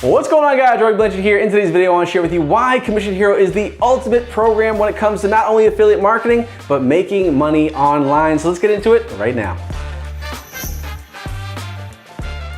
What's going on, guys? Roy Blanchard here. In today's video, I want to share with you why Commission Hero is the ultimate program when it comes to not only affiliate marketing, but making money online. So let's get into it right now.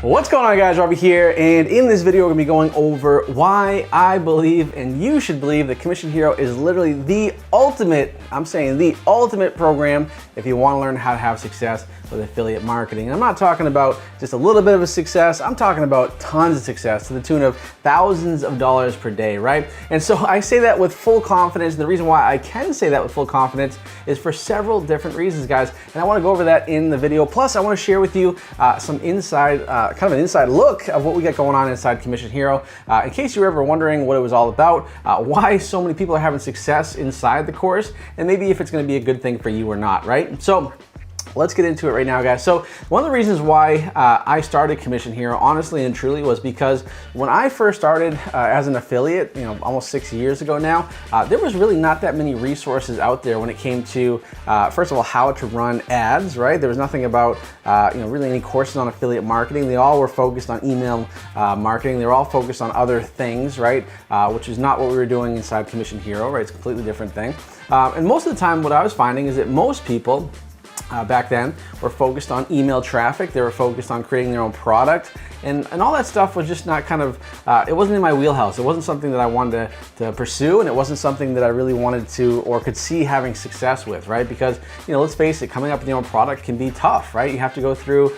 What's going on, guys? Robbie here, and in this video we're going to be going over why I believe, and you should believe, that Commission Hero is literally the ultimate, I'm saying the ultimate program if you want to learn how to have success with affiliate marketing. And I'm not talking about just a little bit of a success, I'm talking about tons of success to the tune of thousands of dollars per day, right? And so I say that with full confidence, and the reason why I can say that with full confidence is for several different reasons, guys, and I want to go over that in the video. Plus, I want to share with you some kind of an inside look of what we got going on inside Commission Hero. In case you were ever wondering what it was all about, why so many people are having success inside the course, and maybe if it's going to be a good thing for you or not, right? So let's get into it right now, guys. So one of the reasons why I started Commission Hero, honestly and truly, was because when I first started as an affiliate, almost 6 years ago now, there was really not that many resources out there when it came to, first of all, how to run ads, right? There was nothing about, really any courses on affiliate marketing. They all were focused on email marketing. They were all focused on other things, right? Which is not what we were doing inside Commission Hero, right? It's a completely different thing. And most of the time, what I was finding is that most people back then were focused on email traffic. They were focused on creating their own product, and all that stuff was just not it wasn't in my wheelhouse. It wasn't something that I wanted to pursue, and it wasn't something that I really wanted to or could see having success with, right? Because, let's face it, coming up with your own product can be tough, right? You have to go through,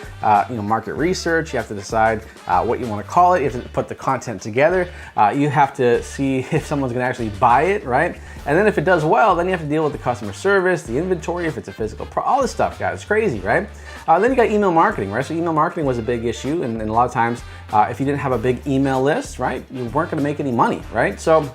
market research. You have to decide what you want to call it. You have to put the content together. You have to see if someone's going to actually buy it, right? And then if it does well, then you have to deal with the customer service, the inventory, if it's a physical all this stuff, guys. It's crazy, right? Then you got email marketing, right? So email marketing was a big issue, and a lot of times, if you didn't have a big email list, right, you weren't going to make any money, right? So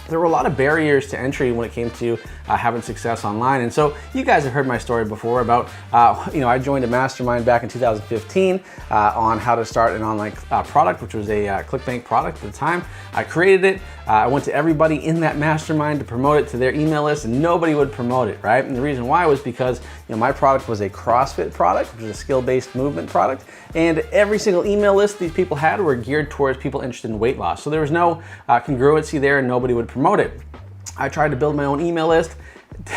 there were a lot of barriers to entry when it came to having success online. And so you guys have heard my story before about, I joined a mastermind back in 2015 on how to start an online product, which was a ClickBank product at the time. I created it. I went to everybody in that mastermind to promote it to their email list, and nobody would promote it, right? And the reason why was because my product was a CrossFit product, which was a skill-based movement product, and every single email list these people had were geared towards people interested in weight loss. So there was no congruency there, and nobody would promote it. I tried to build my own email list.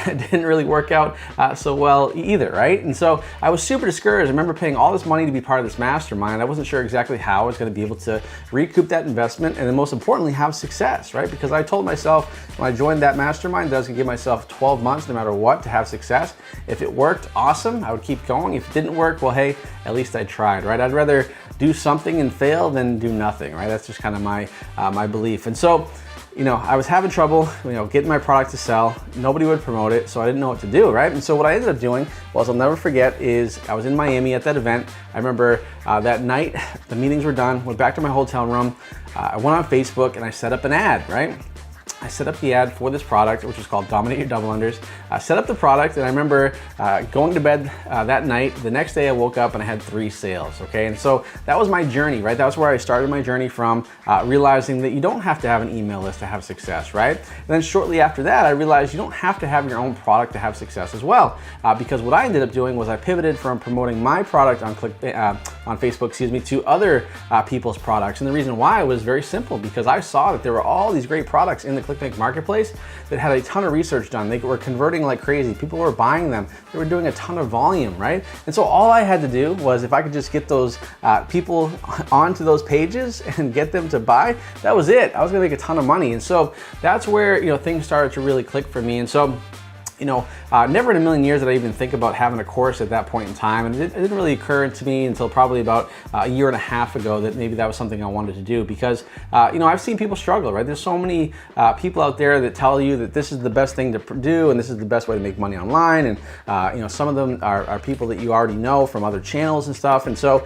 It didn't really work out so well either, right? And so I was super discouraged. I remember paying all this money to be part of this mastermind. I wasn't sure exactly how I was going to be able to recoup that investment, and then most importantly, have success, right? Because I told myself when I joined that mastermind that I was going to give myself 12 months no matter what to have success. If it worked, awesome, I would keep going. If it didn't work, well, hey, at least I tried, right? I'd rather do something and fail than do nothing, right? That's just kind of my belief. And so I was having trouble, getting my product to sell. Nobody would promote it, so I didn't know what to do, right? And so what I ended up doing was, I'll never forget, is I was in Miami at that event. I remember that night, the meetings were done, went back to my hotel room. I went on Facebook and I set up an ad, right? I set up the ad for this product, which is called Dominate Your Double Unders. I set up the product, and I remember going to bed that night. The next day I woke up and I had 3 sales, okay? And so that was my journey, right? That was where I started my journey from, realizing that you don't have to have an email list to have success, right? And then shortly after that, I realized you don't have to have your own product to have success as well, because what I ended up doing was I pivoted from promoting my product on Facebook, to other people's products. And the reason why was very simple, because I saw that there were all these great products in the ClickBank marketplace that had a ton of research done. They were converting like crazy. People were buying them. They were doing a ton of volume, right? And so all I had to do was, if I could just get those people onto those pages and get them to buy, that was it. I was gonna make a ton of money. And so that's where things started to really click for me. And so never in a million years did I even think about having a course at that point in time. And it didn't really occur to me until probably about a year and a half ago that maybe that was something I wanted to do, because, I've seen people struggle, right? There's so many people out there that tell you that this is the best thing to do and this is the best way to make money online. And, some of them are people that you already know from other channels and stuff. And so,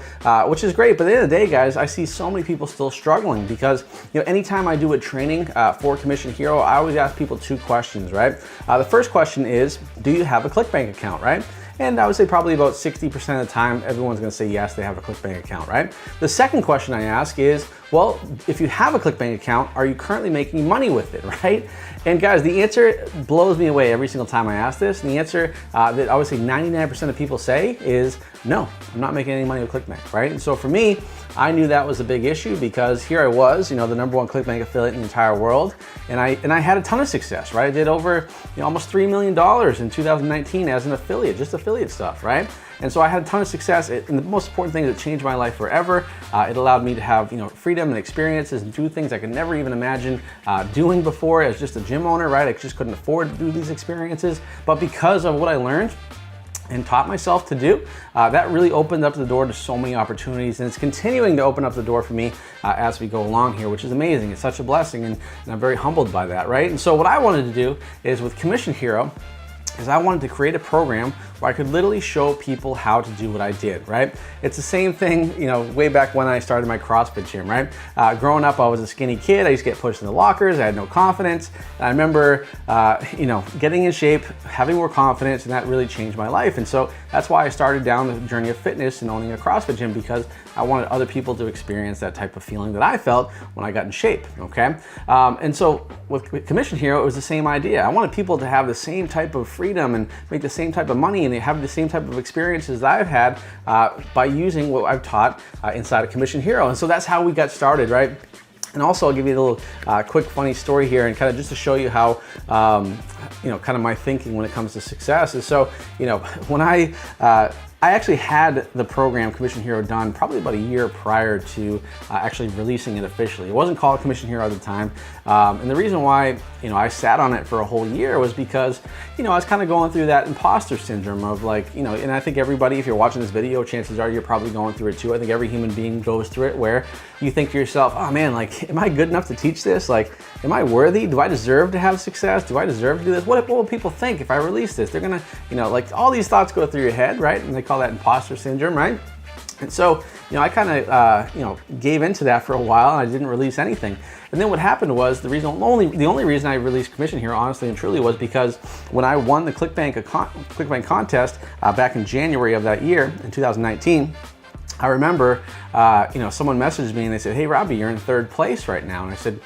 which is great. But at the end of the day, guys, I see so many people still struggling, because, anytime I do a training for Commission Hero, I always ask people 2 questions, right? The first question is, do you have a ClickBank account, right? And I would say probably about 60% of the time, everyone's gonna say yes, they have a ClickBank account, right? The second question I ask is, Well, if you have a ClickBank account, are you currently making money with it, right? And guys, the answer blows me away every single time I ask this. And the answer that I would say 99% of people say is no, I'm not making any money with ClickBank, right? And so for me, I knew that was a big issue because here I was, the #1 ClickBank affiliate in the entire world, and I had a ton of success, right? I did over almost $3 million in 2019 as an affiliate, just affiliate stuff, right? And so I had a ton of success, and the most important thing is it changed my life forever. It allowed me to have freedom and experiences and do things I could never even imagine doing before as just a gym owner, right? I just couldn't afford to do these experiences, but because of what I learned and taught myself to do, that really opened up the door to so many opportunities, and it's continuing to open up the door for me as we go along here, which is amazing. It's such a blessing, and I'm very humbled by that, right? And so what I wanted to do is with Commission Hero, is I wanted to create a program where I could literally show people how to do what I did, right? It's the same thing, way back when I started my CrossFit gym, right? Growing up, I was a skinny kid. I used to get pushed in the lockers. I had no confidence. And I remember, getting in shape, having more confidence, and that really changed my life. And so that's why I started down the journey of fitness and owning a CrossFit gym, because I wanted other people to experience that type of feeling that I felt when I got in shape, okay? And so with Commission Hero, it was the same idea. I wanted people to have the same type of freedom and make the same type of money, and they have the same type of experiences that I've had by using what I've taught inside of Commission Hero. And so that's how we got started, right? And also, I'll give you a little quick funny story here, and kind of just to show you how, kind of my thinking when it comes to success is, so, when I actually had the program Commission Hero done probably about a year prior to actually releasing it officially. It wasn't called Commission Hero at the time. And the reason why, I sat on it for a whole year was because, I was kind of going through that imposter syndrome of like, and I think everybody, if you're watching this video, chances are you're probably going through it too. I think every human being goes through it, where you think to yourself, oh man, like, am I good enough to teach this? Like, am I worthy? Do I deserve to have success? Do I deserve to do this? What will people think if I release this? They're gonna, like all these thoughts go through your head, right? And they call that imposter syndrome, right? And so, I kind of, gave into that for a while, and I didn't release anything. And then what happened was the only reason I released Commission Hero, honestly and truly, was because when I won the ClickBank contest back in January of that year, in 2019, I remember, someone messaged me and they said, "Hey, Robbie, you're in 3rd place right now." And I said,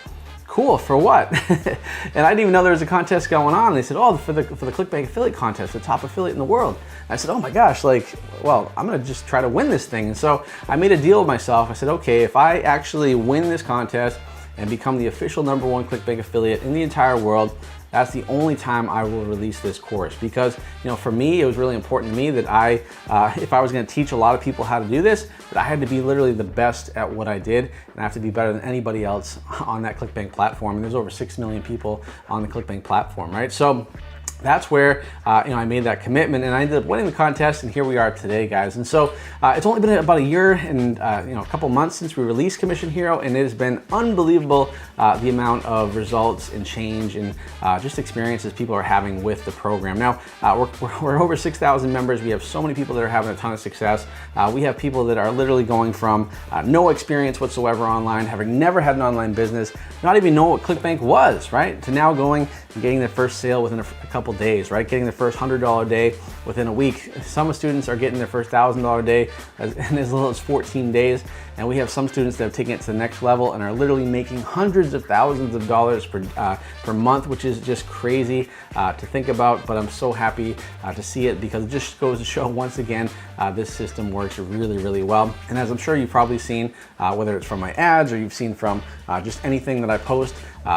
"Cool, for what?" And I didn't even know there was a contest going on. And they said, "Oh, for the ClickBank affiliate contest, the top affiliate in the world." And I said, "Oh my gosh, well, I'm gonna just try to win this thing." And so I made a deal with myself. I said, okay, if I actually win this contest and become the official #1 ClickBank affiliate in the entire world, that's the only time I will release this course. Because, for me, it was really important to me that if I was gonna teach a lot of people how to do this, that I had to be literally the best at what I did, and I have to be better than anybody else on that ClickBank platform. And there's over 6 million people on the ClickBank platform, right? So that's where I made that commitment, and I ended up winning the contest, and here we are today, guys. And so it's only been about a year and a couple months since we released Commission Hero, and it has been unbelievable the amount of results and change and just experiences people are having with the program. Now we're over 6,000 members. We have so many people that are having a ton of success. We have people that are literally going from no experience whatsoever online, having never had an online business, not even know what ClickBank was, right, to now going and getting their first sale within a couple days, right? Getting their first $100 day within a week. Some students are getting their first $1,000 day in as little as 14 days. And we have some students that have taken it to the next level and are literally making hundreds of thousands of dollars per month, which is just crazy to think about. But I'm so happy to see it, because it just goes to show once again, this system works really, really well. And as I'm sure you've probably seen, whether it's from my ads or you've seen from just anything that I post,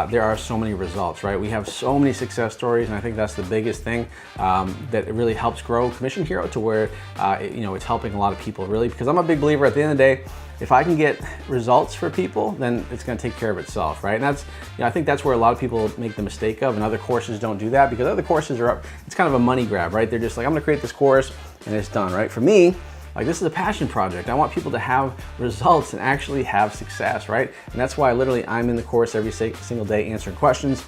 there are so many results, right? We have so many success stories, and I think that's the biggest thing that it really helps grow Commission Hero to where it's helping a lot of people, really, because I'm a big believer at the end of the day, if I can get results for people, then it's going to take care of itself, right? And that's, I think that's where a lot of people make the mistake of, and other courses don't do that, because other courses it's kind of a money grab, right? They're just like, I'm going to create this course and it's done, right? For me, like, this is a passion project. I want people to have results and actually have success, right? And that's why literally I'm in the course every single day answering questions.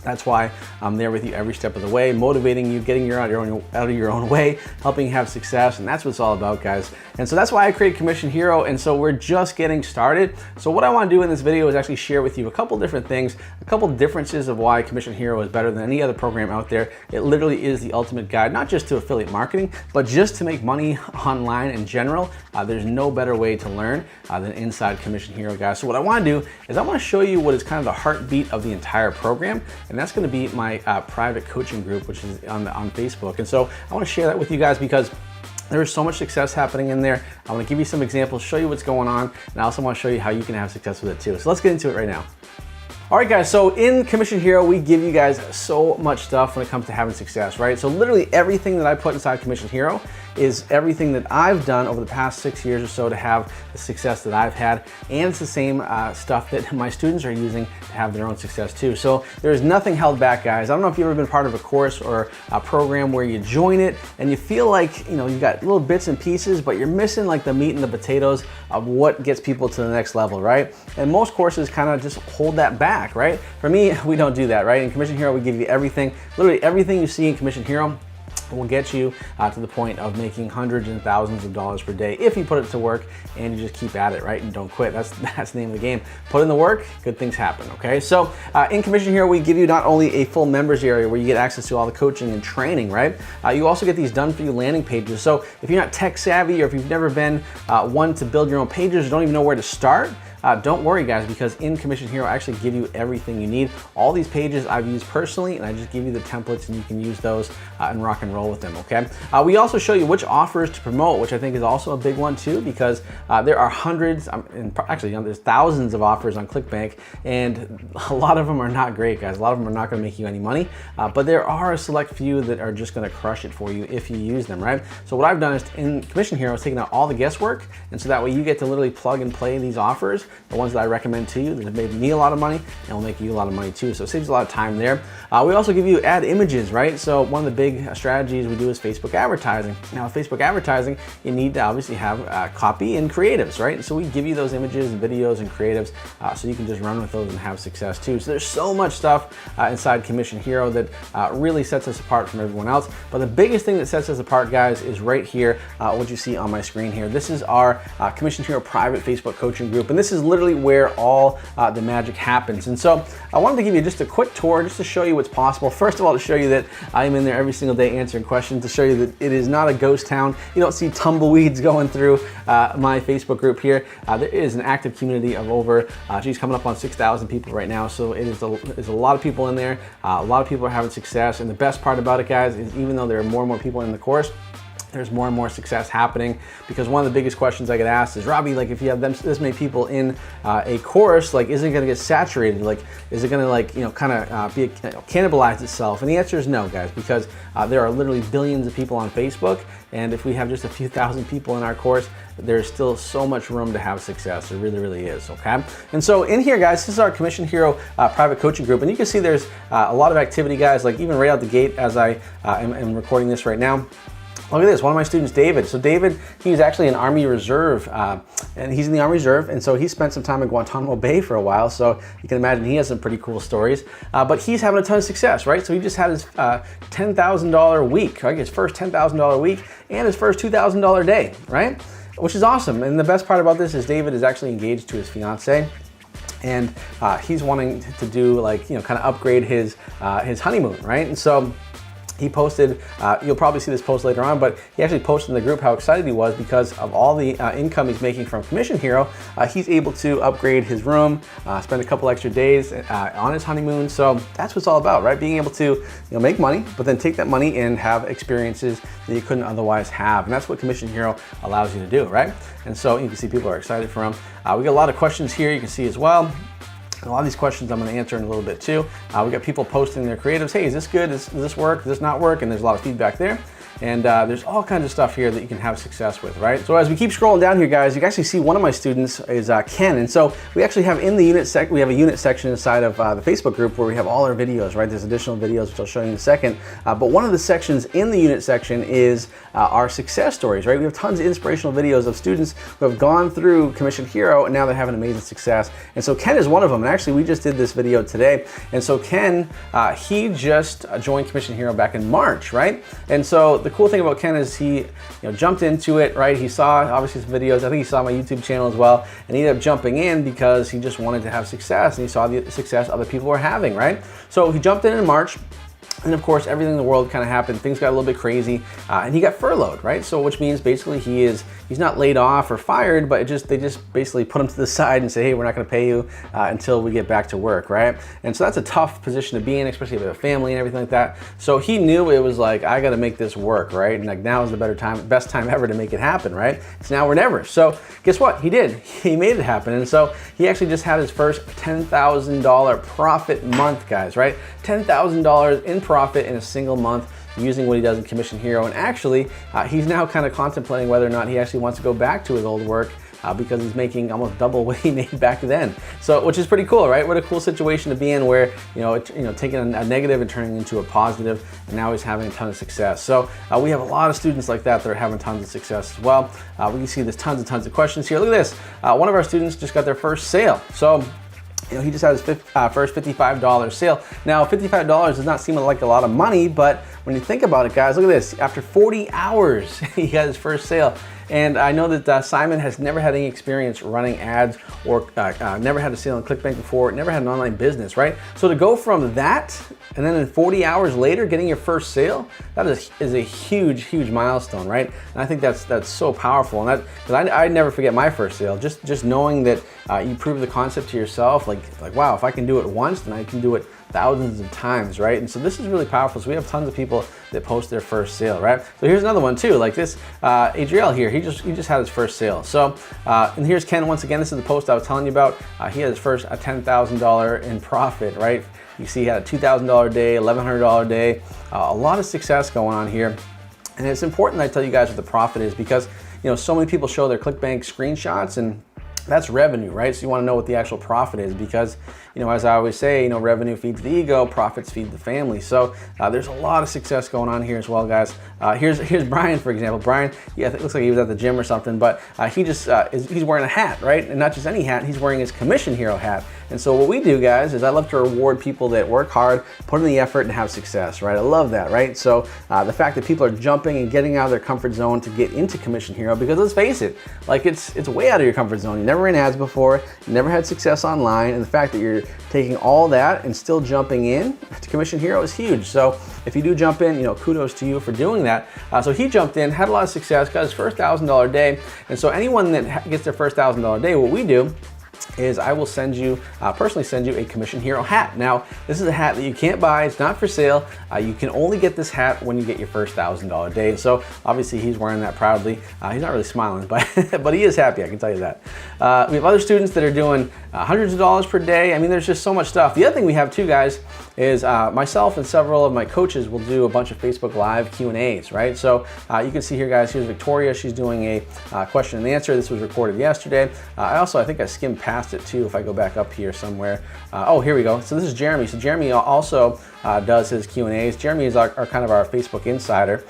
That's why I'm there with you every step of the way, motivating you, getting you out of your own way, helping you have success, and that's what it's all about, guys. And so that's why I created Commission Hero, and so we're just getting started. So what I want to do in this video is actually share with you a couple different things, a couple differences of why Commission Hero is better than any other program out there. It literally is the ultimate guide, not just to affiliate marketing, but just to make money online in general. There's no better way to learn than inside Commission Hero, guys. So what I want to do is I want to show you what is kind of the heartbeat of the entire program, and that's going to be my private coaching group, which is on Facebook. And so I want to share that with you guys because there is so much success happening in there. I want to give you some examples, show you what's going on, and I also want to show you how you can have success with it too. So let's get into it right now. All right, guys, so in Commission Hero, we give you guys so much stuff when it comes to having success, right? So literally everything that I put inside Commission Hero is everything that I've done over the past 6 years or so to have the success that I've had, and it's the same stuff that my students are using to have their own success too. So there's nothing held back, guys. I don't know if you've ever been part of a course or a program where you join it and you feel like, you know, you got little bits and pieces, but you're missing like the meat and the potatoes of what gets people to the next level, right? And most courses kind of just hold that back, right? For me, we don't do that, right? In Commission Hero, we give you everything, literally everything you see in Commission Hero will get you to the point of making hundreds and thousands of dollars per day if you put it to work and you just keep at it, right? And don't quit. That's the name of the game. Put in the work, good things happen, okay? So in Commission Hero, we give you not only a full members area where you get access to all the coaching and training, right? You also get these done for you landing pages. So if you're not tech savvy or if you've never been one to build your own pages or don't even know where to start, don't worry, guys, because in Commission Hero, I actually give you everything you need. All these pages I've used personally, and I just give you the templates and you can use those and rock and roll with them, okay? We also show you which offers to promote, which I think is also a big one too, because there are hundreds, actually there's thousands of offers on ClickBank, and a lot of them are not great, guys. A lot of them are not gonna make you any money, but there are a select few that are just gonna crush it for you if you use them, right? So what I've done is in Commission Hero is taking out all the guesswork, and so that way you get to literally plug and play these offers, the ones that I recommend to you that have made me a lot of money and will make you a lot of money too. So it saves a lot of time there. We also give you ad images, right? So one of the big strategies we do is Facebook advertising. Now with Facebook advertising, you need to obviously have copy and creatives, right? So we give you those images and videos and creatives so you can just run with those and have success too. So there's so much stuff inside Commission Hero that really sets us apart from everyone else. But the biggest thing that sets us apart, guys, is right here, what you see on my screen here. This is our Commission Hero private Facebook coaching group, and this is literally where all the magic happens. And so I wanted to give you just a quick tour just to show you what's possible. First of all, to show you that I am in there every single day answering questions, to show you that it is not a ghost town. You don't see tumbleweeds going through my Facebook group here. There is an active community of over, coming up on 6,000 people right now. So there's a lot of people in there. A lot of people are having success. And the best part about it, guys, is even though there are more and more people in the course, there's more and more success happening, because one of the biggest questions I get asked is, Robbie, like if you have this many people in a course, like is it going to get saturated? Like is it going to like, you know, kind of cannibalize itself? And the answer is no, guys, because there are literally billions of people on Facebook, and if we have just a few thousand people in our course, there's still so much room to have success. There really, really is, okay? And so in here, guys, this is our Commission Hero private coaching group, and you can see there's a lot of activity, guys, like even right out the gate as I am recording this right now. Look at this, one of my students, David. So David, he's actually an Army Reserve, and he's in the Army Reserve, and so he spent some time in Guantanamo Bay for a while, so you can imagine he has some pretty cool stories. But he's having a ton of success, right? So he just had his $10,000 week, right? His first $10,000 week and his first $2,000 day, right? Which is awesome. And the best part about this is David is actually engaged to his fiance, and he's wanting to do, like, you know, kind of upgrade his honeymoon, right? And so he posted, you'll probably see this post later on, but he actually posted in the group how excited he was because of all the income he's making from Commission Hero. He's able to upgrade his room, spend a couple extra days on his honeymoon. So that's what it's all about, right? Being able to, you know, make money, but then take that money and have experiences that you couldn't otherwise have. And that's what Commission Hero allows you to do, right? And so you can see people are excited for him. We got a lot of questions here you can see as well. A lot of these questions I'm going to answer in a little bit too. We got people posting their creatives. Hey, is this good? Does this work? Does this not work? And there's a lot of feedback there. And there's all kinds of stuff here that you can have success with, right? So as we keep scrolling down here, guys, you can actually see one of my students is Ken. And so we actually have in the unit we have a unit section inside of the Facebook group where we have all our videos, right? There's additional videos, which I'll show you in a second. But one of the sections in the unit section is our success stories, right? We have tons of inspirational videos of students who have gone through Commission Hero and now they're having amazing success. And so Ken is one of them. And actually, we just did this video today. And so Ken, he just joined Commission Hero back in March, right? And so the cool thing about Ken is he jumped into it, right? He saw obviously some videos. I think he saw my YouTube channel as well, and he ended up jumping in because he just wanted to have success, and he saw the success other people were having, right? So he jumped in March. And of course, everything in the world kind of happened. Things got a little bit crazy, and he got furloughed, right? So, which means basically he's not laid off or fired, but they just basically put him to the side and say, hey, we're not going to pay you until we get back to work, right? And so that's a tough position to be in, especially if you have a family and everything like that. So he knew it was like, I got to make this work, right? And like now is the best time ever to make it happen, right? It's now or never. So guess what? He did. He made it happen, and so he actually just had his first $10,000 profit month, guys, right? $10,000 in profit in a single month using what he does in Commission Hero. And actually, he's now kind of contemplating whether or not he actually wants to go back to his old work because he's making almost double what he made back then. So, which is pretty cool, right? What a cool situation to be in, where taking a negative and turning it into a positive, and now he's having a ton of success. So we have a lot of students like that are having tons of success as well. We can see there's tons of questions here. Look at this. One of our students just got their first sale. So he just had his first $55 sale. Now, $55 does not seem like a lot of money, but when you think about it, guys, look at this. After 40 hours, he got his first sale. And I know that Simon has never had any experience running ads or never had a sale on ClickBank before, never had an online business, right? So to go from that and then in 40 hours later getting your first sale, that is a huge milestone, right? And I think that's so powerful. And because I never forget my first sale. Just knowing that you prove the concept to yourself, like wow, if I can do it once, then I can do it thousands of times, right? And so this is really powerful. So we have tons of people that post their first sale, right? So here's another one too, like this Adriel here. He just had his first sale. So and here's Ken once again. This is the post I was telling you about. He had his first $10,000 in profit, right? You see, he had a $2,000 day, $1,100 day, a lot of success going on here. And it's important that I tell you guys what the profit is, because so many people show their ClickBank screenshots, and that's revenue, right? So you want to know what the actual profit is, because as I always say, revenue feeds the ego, profits feed the family. So there's a lot of success going on here as well, guys. Here's Brian, for example. Brian, it looks like he was at the gym or something, but he's wearing a hat, right? And not just any hat, he's wearing his Commission Hero hat. And so what we do, guys, is I love to reward people that work hard, put in the effort, and have success, right? I love that, right? So the fact that people are jumping and getting out of their comfort zone to get into Commission Hero, because let's face it, like it's way out of your comfort zone. You never ran ads before, you never had success online, and the fact that you're taking all that and still jumping in to Commission Hero is huge. So if you do jump in, kudos to you for doing that. So he jumped in, had a lot of success, got his first $1,000 day. And so anyone that gets their first $1,000 day, what we do is I will personally send you a Commission Hero hat. Now, this is a hat that you can't buy. It's not for sale. You can only get this hat when you get your first $1,000 day. So obviously he's wearing that proudly. He's not really smiling, but but he is happy, I can tell you that. We have other students that are doing hundreds of dollars per day. I mean, there's just so much stuff. The other thing we have too, guys, is myself and several of my coaches will do a bunch of Facebook Live Q&As, right? So you can see here, guys, here's Victoria. She's doing a question and answer. This was recorded yesterday. I think I skimmed past it too if I go back up here somewhere. Oh, here we go. So this is Jeremy. So Jeremy also does his Q&As. Jeremy is our kind of our Facebook insider.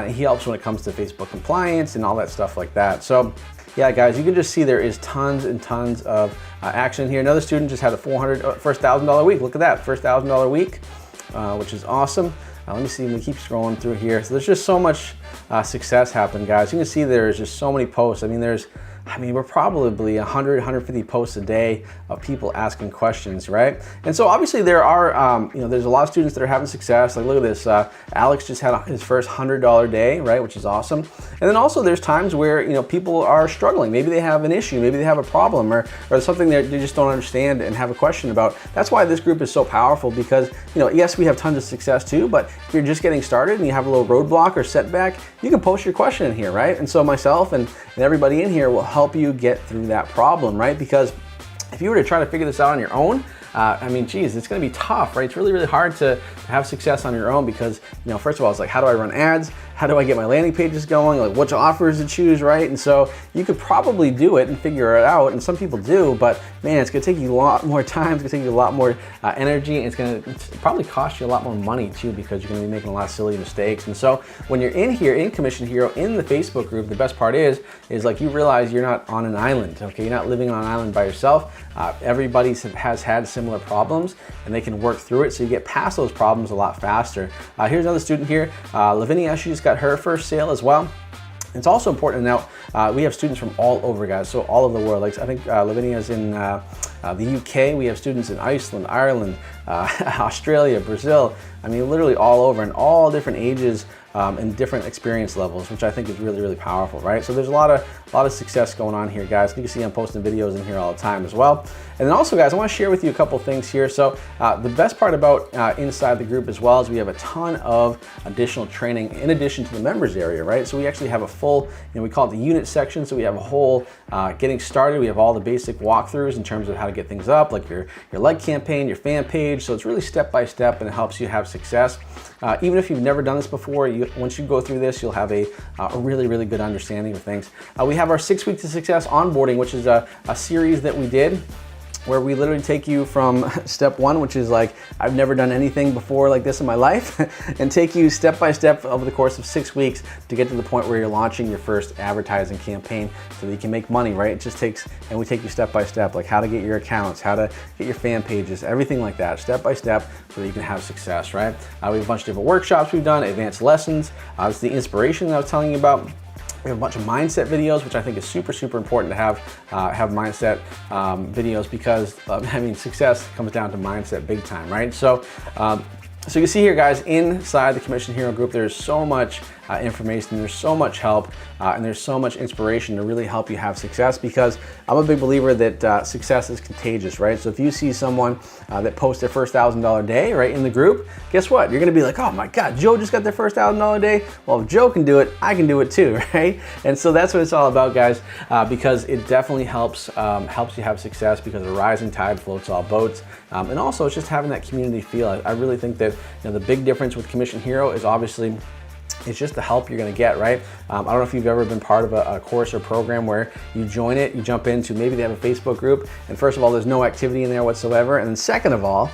He helps when it comes to Facebook compliance and all that stuff like that. So yeah, guys, you can just see there is tons and tons of action here. Another student just had a first $1,000 week. Look at that, first $1,000 week, which is awesome. Let me see, we keep scrolling through here. So there's just so much success happening, guys. You can see there's just so many posts. I mean, we're probably 100, 150 posts a day of people asking questions, right? And so obviously there are, there's a lot of students that are having success. Like look at this, Alex just had his first $100 day, right? Which is awesome. And then also there's times where, people are struggling. Maybe they have an issue, maybe they have a problem or something that they just don't understand and have a question about. That's why this group is so powerful, because, yes, we have tons of success too, but if you're just getting started and you have a little roadblock or setback, you can post your question in here, right? And so myself and everybody in here will help you get through that problem, right? Because if you were to try to figure this out on your own, geez, it's going to be tough, right? It's really, really hard to have success on your own because, first of all, it's like, how do I run ads? how do I get my landing pages going, like which offers to choose, right? And so you could probably do it and figure it out, and some people do, but man, it's gonna take you a lot more time, it's gonna take you a lot more energy, and it's gonna probably cost you a lot more money too, because you're gonna be making a lot of silly mistakes. And so when you're in here, in Commission Hero, in the Facebook group, the best part is like you realize you're not on an island, okay? You're not living on an island by yourself. Everybody has had similar problems, and they can work through it, so you get past those problems a lot faster. Here's another student here, Lavinia, she just got her first sale as well. It's also important to note, we have students from all over, guys, so all over the world. Like I think Lavinia is in the UK. We have students in Iceland, Ireland, Australia, Brazil. I mean, literally all over, and all different ages and different experience levels, which I think is really, really powerful, right? So there's a lot of success going on here, guys. You can see I'm posting videos in here all the time as well. And then also, guys, I want to share with you a couple things here. So the best part about inside the group as well is we have a ton of additional training in addition to the members area, right? So we actually have a full, we call it the unit section. So we have a whole getting started. We have all the basic walkthroughs in terms of how to get things up, like your like campaign, your fan page. So it's really step by step, and it helps you have success. Even if you've never done this before, once you go through this, you'll have a really, really good understanding of things. We have our 6 Weeks to Success onboarding, which is a series that we did where we literally take you from step one, which is like, I've never done anything before like this in my life, and take you step by step over the course of 6 weeks to get to the point where you're launching your first advertising campaign so that you can make money, right? It just takes, and we take you step by step, like how to get your accounts, how to get your fan pages, everything like that, step by step, so that you can have success, right? We have a bunch of different workshops we've done, advanced lessons. It's the inspiration that I was telling you about. We have a bunch of mindset videos, which I think is super, super important to have mindset videos, because I mean, success comes down to mindset big time, right? So, so you see here, guys, inside the Commission Hero group, there's so much information, there's so much help, and there's so much inspiration to really help you have success, because I'm a big believer that success is contagious, right? So if you see someone that posts their first $1,000 day, right, in the group, guess what? You're gonna be like, oh my God, Joe just got their first $1,000 day. Well, if Joe can do it, I can do it too, right? And so that's what it's all about, guys, because it definitely helps you have success, because a rising tide floats all boats. And also it's just having that community feel. I really think that the big difference with Commission Hero is obviously it's just the help you're gonna get, right? I don't know if you've ever been part of a course or program where you join it, you jump into, maybe they have a Facebook group, and first of all, there's no activity in there whatsoever, and then second of all,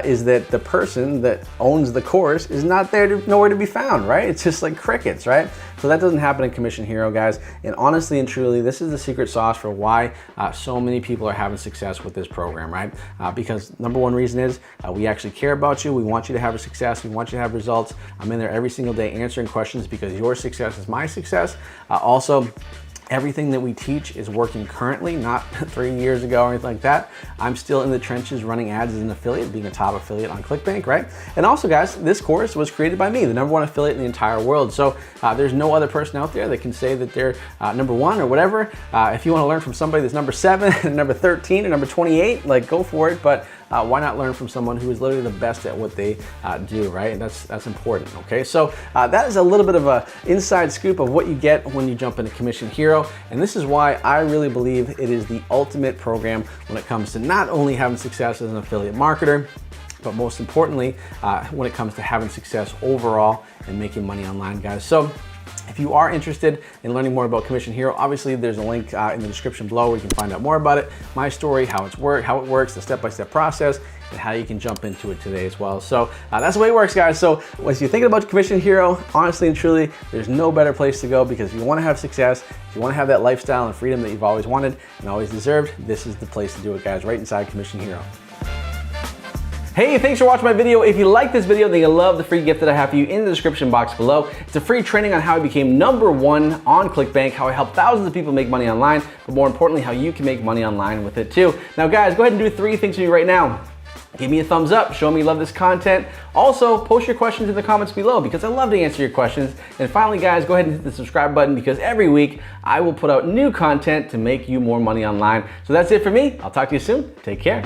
is that the person that owns the course is not there, nowhere to be found, right? It's just like crickets, right? So that doesn't happen in Commission Hero, guys. And honestly and truly, this is the secret sauce for why so many people are having success with this program, right? Because number one reason is we actually care about you. We want you to have a success. We want you to have results. I'm in there every single day answering questions, because your success is my success. Also, everything that we teach is working currently, not 3 years ago or anything like that. I'm still in the trenches running ads as an affiliate, being a top affiliate on ClickBank, right? And also, guys, this course was created by me, the #1 affiliate in the entire world. So there's no other person out there that can say that they're #1 or whatever. If you want to learn from somebody that's number 7, number 13, or number 28, like, go for it. But why not learn from someone who is literally the best at what they do, right? And that's important, okay? So that is a little bit of a inside scoop of what you get when you jump into Commission Hero. And this is why I really believe it is the ultimate program when it comes to not only having success as an affiliate marketer, but most importantly, when it comes to having success overall and making money online, guys. So if you are interested in learning more about Commission Hero, obviously there's a link in the description below where you can find out more about it, my story, how it works, the step-by-step process, and how you can jump into it today as well. So that's the way it works, guys. So when you're thinking about Commission Hero, honestly and truly, there's no better place to go, because if you want to have success, if you want to have that lifestyle and freedom that you've always wanted and always deserved, this is the place to do it, guys, right inside Commission Hero. Hey, thanks for watching my video. If you like this video, then you'll love the free gift that I have for you in the description box below. It's a free training on how I became #1 on ClickBank, how I help thousands of people make money online, but more importantly, how you can make money online with it too. Now, guys, go ahead and do 3 things for me right now. Give me a thumbs up, show me you love this content. Also, post your questions in the comments below, because I love to answer your questions. And finally, guys, go ahead and hit the subscribe button, because every week I will put out new content to make you more money online. So that's it for me. I'll talk to you soon. Take care.